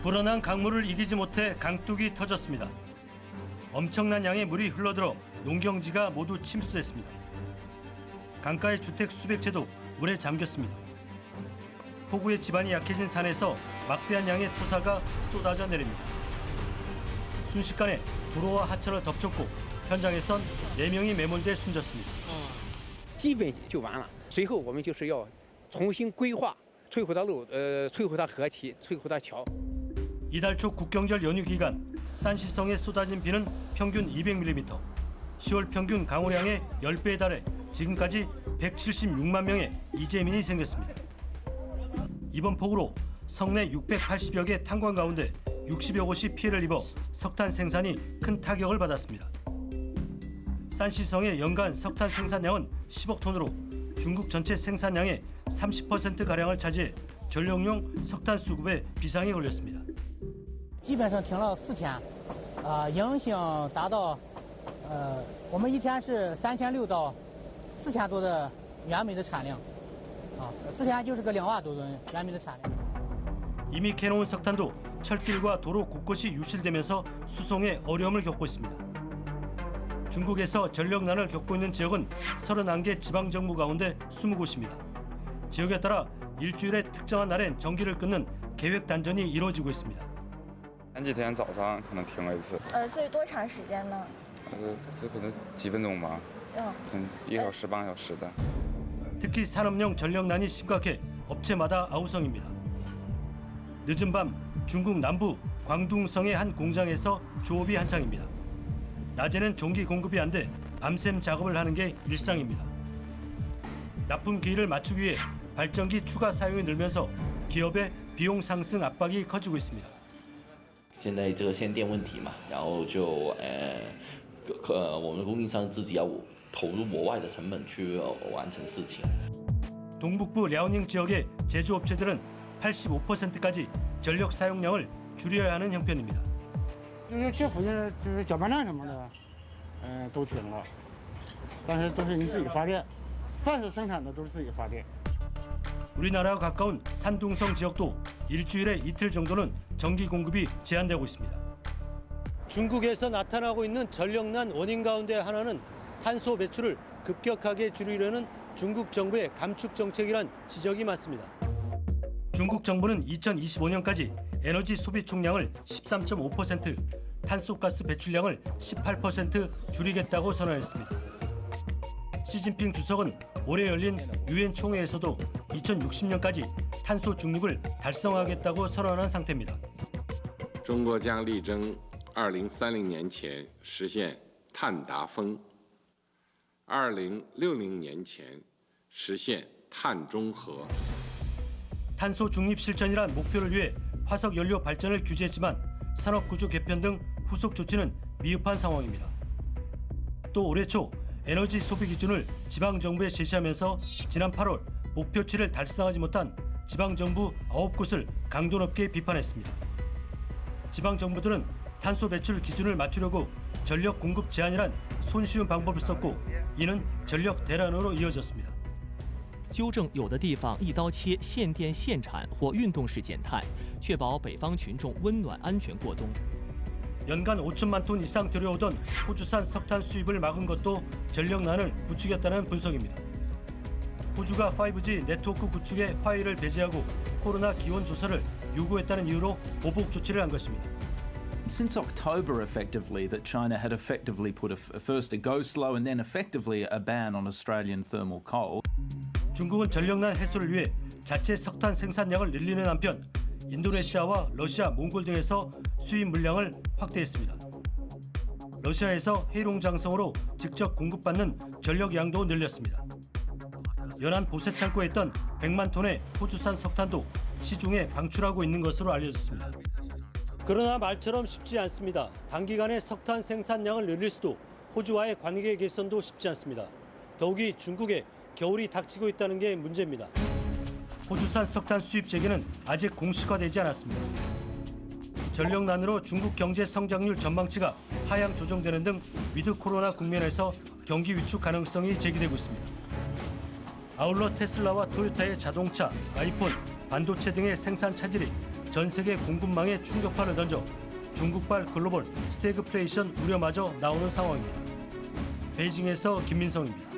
불어난 강물을 이기지 못해 강둑이 터졌습니다. 엄청난 양의 물이 흘러들어 농경지가 모두 침수됐습니다. 강가의 주택 수백 채도 물에 잠겼습니다. 폭우에 지반이 약해진 산에서 막대한 양의 토사가 쏟아져 내립니다. 순식간에 도로와 하천을 덮쳤고 현장에선 4명이 매몰돼 숨졌습니다. 基本就完了。随后我们就是要重新规划翠湖大路、翠湖大河堤、翠湖大桥。 이달 초 국경절 연휴 기간 산시성에 쏟아진 비는 평균 200mm, 10월 평균 강우량의 10배에 달해 지금까지 176만 명의 이재민이 생겼습니다. 이번 폭우로 성내 680여 개 탄광 가운데 60여 곳이 피해를 입어 석탄 생산이 큰 타격을 받았습니다. 산시성의 연간 석탄 생산량은 10억 톤으로 중국 전체 생산량의 30%가량을 차지해 전력용 석탄 수급에 비상이 걸렸습니다. 基本上停了4天，影响达到，我们一天是3600到4000多的原煤的产量，4天就是个2万多吨原煤的产量。 이미 캐놓은 석탄도 철길과 도로 곳곳이 유실되면서 수송에 어려움을 겪고 있습니다. 중국에서 전력난을 겪고 있는 지역은 31개 지방정부 가운데 20곳입니다. 지역에 따라 일주일에 특정한 날엔 전기를 끊는 계획 단전이 이루어지고 있습니다. 前几天早上可能停了一次，所以多长时间呢？这可能几分钟吧，1小时半小时的。 특히 산업용 전력난이 심각해 업체마다 아우성입니다. 늦은 밤 중국 남부 광둥성의 한 공장에서 조업이 한창입니다. 낮에는 전기 공급이 안 돼 밤샘 작업을 하는 게 일상입니다. 납품 기일을 맞추기 위해 발전기 추가 사용이 늘면서 기업의 비용 상승 압박이 커지고 있습니다. 现在这个限电问题嘛，然后就我们供应商自己要投入额外的成本去完成事情。 동북부 랴오닝 지역의 제조업체들은 85%까지 전력 사용량을 줄여야 하는 형편입니다. 就是这附近就是搅拌站什么的，都停了，但是都是你自己发电，凡是生产的都是自己发电。 우리나라와 가까운 산둥성 지역도 일주일에 이틀 정도는 전기 공급이 제한되고 있습니다. 중국에서 나타나고 있는 전력난 원인 가운데 하나는 탄소 배출을 급격하게 줄이려는 중국 정부의 감축 정책이란 지적이 많습니다. 중국 정부는 2025년까지 에너지 소비 총량을 13.5%, 탄소가스 배출량을 18% 줄이겠다고 선언했습니다. 시진핑 주석은 올해 열린 유엔 총회에서도 2060년까지 탄소 중립을 달성하겠다고 선언한 상태입니다. 中国将力争2030年前实现碳达峰，2060年前实现碳中和。 탄소 중립 실천이란 목표를 위해 화석 연료 발전을 규제했지만 산업 구조 개편 등 후속 조치는 미흡한 상황입니다. 또 올해 초 에너지 소비 기준을 지방 정부에 제시하면서 지난 8월 목표치를 달성하지 못한 지방 정부 9곳을 강도 높게 비판했습니다. 지방 정부들은 탄소 배출 기준을 맞추려고 전력 공급 제한이란 손쉬운 방법을 썼고 이는 전력 대란으로 이어졌습니다. 纠正有的地方一刀切限电限产或运动式减碳，确保北方群众温暖安全过冬。 연간 5천만 톤 이상 들여오던 호주산 석탄 수입을 막은 것도 전력난을 부추겼다는 분석입니다. 호주가 5G 네트워크 구축에 화해를 배제하고 코로나 기원 조사를 요구했다는 이유로 보복 조치를 한 것입니다. Since October, effectively, that China had effectively put first a go slow and then effectively a ban on Australian thermal coal. 중국은 전력난 해소를 위해 자체 석탄 생산량을 늘리는 한편 인도네시아와 러시아, 몽골 등에서 수입 물량을 확대했습니다. 러시아에서 해룡장성으로 직접 공급받는 전력 양도 늘렸습니다. 연안 보세 창고에 있던 100만 톤의 호주산 석탄도 시중에 방출하고 있는 것으로 알려졌습니다. 그러나 말처럼 쉽지 않습니다. 단기간에 석탄 생산량을 늘릴 수도 호주와의 관계 개선도 쉽지 않습니다. 더욱이 중국에 겨울이 닥치고 있다는 게 문제입니다. 호주산 석탄 수입 재개는 아직 공식화되지 않았습니다. 전력난으로 중국 경제 성장률 전망치가 하향 조정되는 등 위드 코로나 국면에서 경기 위축 가능성이 제기되고 있습니다. 아울러 테슬라와 토요타의 자동차, 아이폰, 반도체 등의 생산 차질이 전 세계 공급망에 충격파를 던져 중국발 글로벌 스태그플레이션 우려마저 나오는 상황입니다. 베이징에서 김민성입니다.